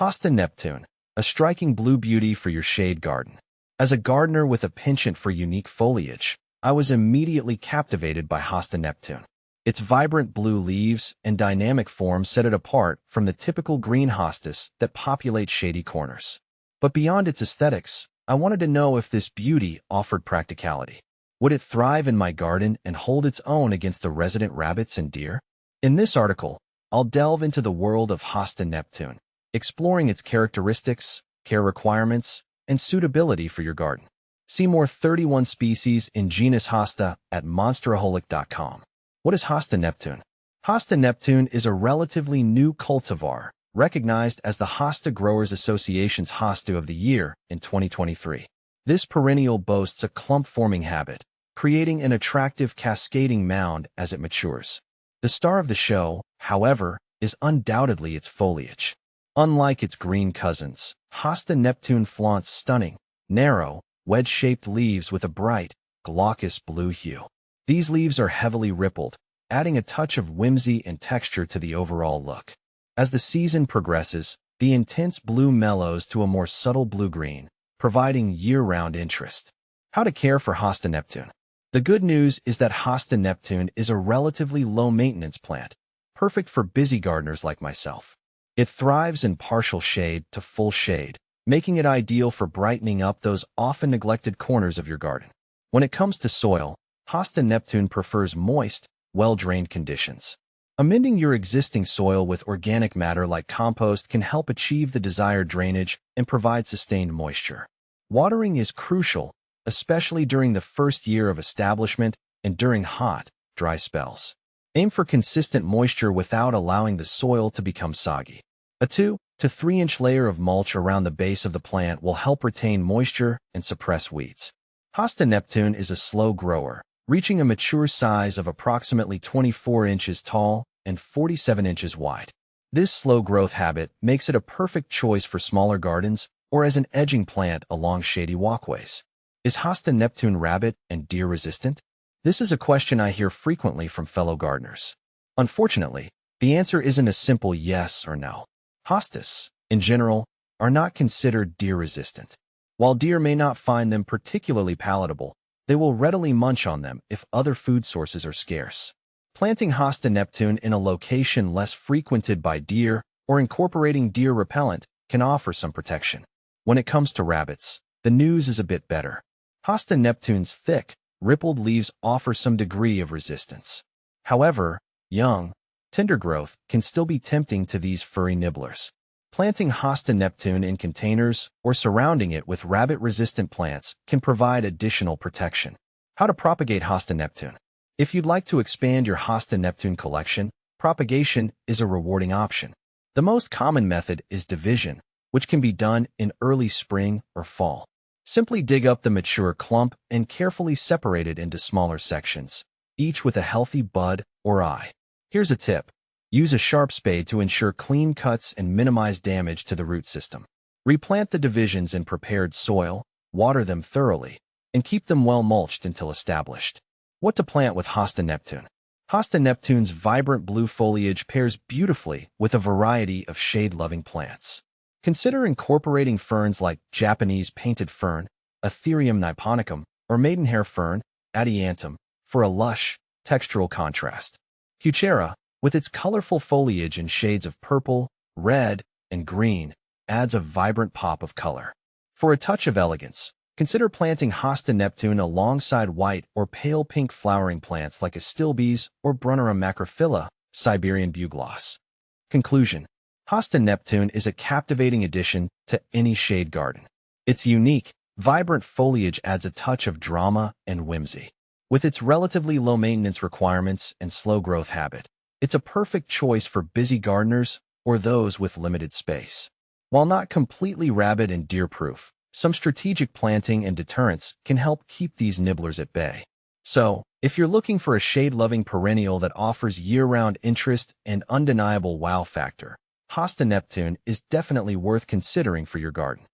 Hosta Neptune, a striking blue beauty for your shade garden. As a gardener with a penchant for unique foliage, I was immediately captivated by Hosta Neptune. Its vibrant blue leaves and dynamic form set it apart from the typical green hostas that populate shady corners. But beyond its aesthetics, I wanted to know if this beauty offered practicality. Would it thrive in my garden and hold its own against the resident rabbits and deer? In this article, I'll delve into the world of Hosta Neptune, exploring its characteristics, care requirements, and suitability for your garden. See more 31 species in genus Hosta at monsteraholic.com. What is Hosta Neptune? Hosta Neptune is a relatively new cultivar, recognized as the Hosta Growers Association's Hosta of the Year in 2023. This perennial boasts a clump-forming habit, creating an attractive cascading mound as it matures. The star of the show, however, is undoubtedly its foliage. Unlike its green cousins, Hosta Neptune flaunts stunning, narrow, wedge-shaped leaves with a bright, glaucous blue hue. These leaves are heavily rippled, adding a touch of whimsy and texture to the overall look. As the season progresses, the intense blue mellows to a more subtle blue-green, providing year-round interest. How to care for Hosta Neptune? The good news is that Hosta Neptune is a relatively low-maintenance plant, perfect for busy gardeners like myself. It thrives in partial shade to full shade, making it ideal for brightening up those often neglected corners of your garden. When it comes to soil, Hosta Neptune prefers moist, well-drained conditions. Amending your existing soil with organic matter like compost can help achieve the desired drainage and provide sustained moisture. Watering is crucial, especially during the first year of establishment and during hot, dry spells. Aim for consistent moisture without allowing the soil to become soggy. A 2 to 3 inch layer of mulch around the base of the plant will help retain moisture and suppress weeds. Hosta Neptune is a slow grower, reaching a mature size of approximately 24 inches tall and 47 inches wide. This slow growth habit makes it a perfect choice for smaller gardens or as an edging plant along shady walkways. Is Hosta Neptune rabbit and deer resistant? This is a question I hear frequently from fellow gardeners. Unfortunately, the answer isn't a simple yes or no. Hostas, in general, are not considered deer-resistant. While deer may not find them particularly palatable, they will readily munch on them if other food sources are scarce. Planting Hosta Neptune in a location less frequented by deer or incorporating deer repellent can offer some protection. When it comes to rabbits, the news is a bit better. Hosta Neptune's thick, rippled leaves offer some degree of resistance. However, young, tender growth can still be tempting to these furry nibblers. Planting Hosta Neptune in containers or surrounding it with rabbit-resistant plants can provide additional protection. How to propagate Hosta Neptune? If you'd like to expand your Hosta Neptune collection, propagation is a rewarding option. The most common method is division, which can be done in early spring or fall. Simply dig up the mature clump and carefully separate it into smaller sections, each with a healthy bud or eye. Here's a tip. Use a sharp spade to ensure clean cuts and minimize damage to the root system. Replant the divisions in prepared soil, water them thoroughly, and keep them well mulched until established. What to plant with Hosta Neptune? Hosta Neptune's vibrant blue foliage pairs beautifully with a variety of shade-loving plants. Consider incorporating ferns like Japanese painted fern, Atherium niponicum, or maidenhair fern, Adiantum, for a lush, textural contrast. Heuchera, with its colorful foliage in shades of purple, red, and green, adds a vibrant pop of color. For a touch of elegance, consider planting Hosta Neptune alongside white or pale pink flowering plants like Astilbes or Brunnera macrophylla, Siberian bugloss. Conclusion. Hosta Neptune is a captivating addition to any shade garden. Its unique, vibrant foliage adds a touch of drama and whimsy. With its relatively low maintenance requirements and slow growth habit, it's a perfect choice for busy gardeners or those with limited space. While not completely rabbit and deer-proof, some strategic planting and deterrents can help keep these nibblers at bay. So, if you're looking for a shade-loving perennial that offers year-round interest and undeniable wow factor, Hosta Neptune is definitely worth considering for your garden.